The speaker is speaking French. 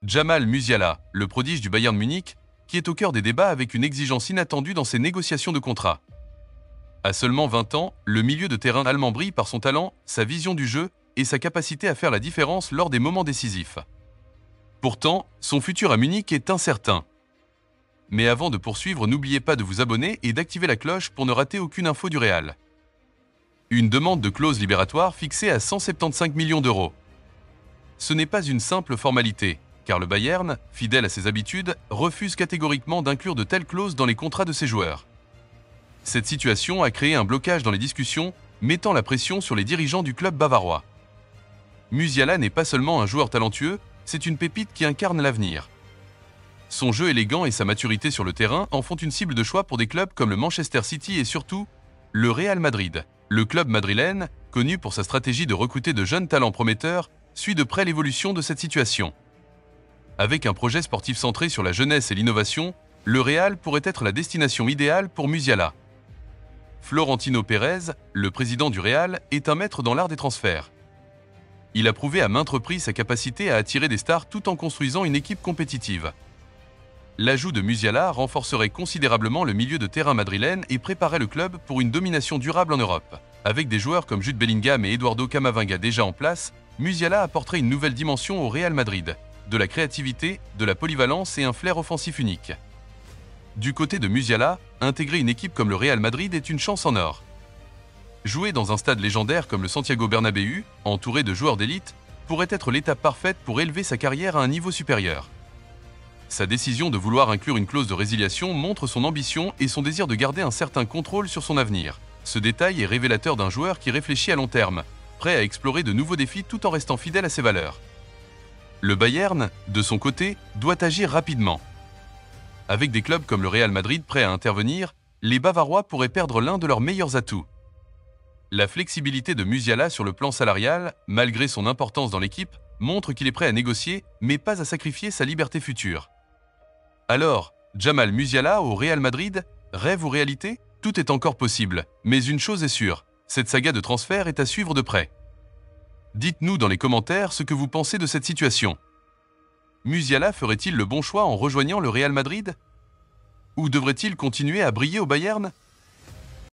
Jamal Musiala, le prodige du Bayern Munich, qui est au cœur des débats avec une exigence inattendue dans ses négociations de contrat. À seulement 20 ans, le milieu de terrain allemand brille par son talent, sa vision du jeu et sa capacité à faire la différence lors des moments décisifs. Pourtant, son futur à Munich est incertain. Mais avant de poursuivre, n'oubliez pas de vous abonner et d'activer la cloche pour ne rater aucune info du Real. Une demande de clause libératoire fixée à 175 millions d'euros. Ce n'est pas une simple formalité, car le Bayern, fidèle à ses habitudes, refuse catégoriquement d'inclure de telles clauses dans les contrats de ses joueurs. Cette situation a créé un blocage dans les discussions, mettant la pression sur les dirigeants du club bavarois. Musiala n'est pas seulement un joueur talentueux, c'est une pépite qui incarne l'avenir. Son jeu élégant et sa maturité sur le terrain en font une cible de choix pour des clubs comme le Manchester City et surtout le Real Madrid. Le club madrilène, connu pour sa stratégie de recruter de jeunes talents prometteurs, suit de près l'évolution de cette situation. Avec un projet sportif centré sur la jeunesse et l'innovation, le Real pourrait être la destination idéale pour Musiala. Florentino Pérez, le président du Real, est un maître dans l'art des transferts. Il a prouvé à maintes reprises sa capacité à attirer des stars tout en construisant une équipe compétitive. L'ajout de Musiala renforcerait considérablement le milieu de terrain madrilène et préparerait le club pour une domination durable en Europe. Avec des joueurs comme Jude Bellingham et Eduardo Camavinga déjà en place, Musiala apporterait une nouvelle dimension au Real Madrid, de la créativité, de la polyvalence et un flair offensif unique. Du côté de Musiala, intégrer une équipe comme le Real Madrid est une chance en or. Jouer dans un stade légendaire comme le Santiago Bernabéu, entouré de joueurs d'élite, pourrait être l'étape parfaite pour élever sa carrière à un niveau supérieur. Sa décision de vouloir inclure une clause de résiliation montre son ambition et son désir de garder un certain contrôle sur son avenir. Ce détail est révélateur d'un joueur qui réfléchit à long terme, prêt à explorer de nouveaux défis tout en restant fidèle à ses valeurs. Le Bayern, de son côté, doit agir rapidement. Avec des clubs comme le Real Madrid prêts à intervenir, les Bavarois pourraient perdre l'un de leurs meilleurs atouts. La flexibilité de Musiala sur le plan salarial, malgré son importance dans l'équipe, montre qu'il est prêt à négocier, mais pas à sacrifier sa liberté future. Alors, Jamal Musiala au Real Madrid, rêve ou réalité? Tout est encore possible, mais une chose est sûre, cette saga de transfert est à suivre de près. Dites-nous dans les commentaires ce que vous pensez de cette situation. Musiala ferait-il le bon choix en rejoignant le Real Madrid? Ou devrait-il continuer à briller au Bayern?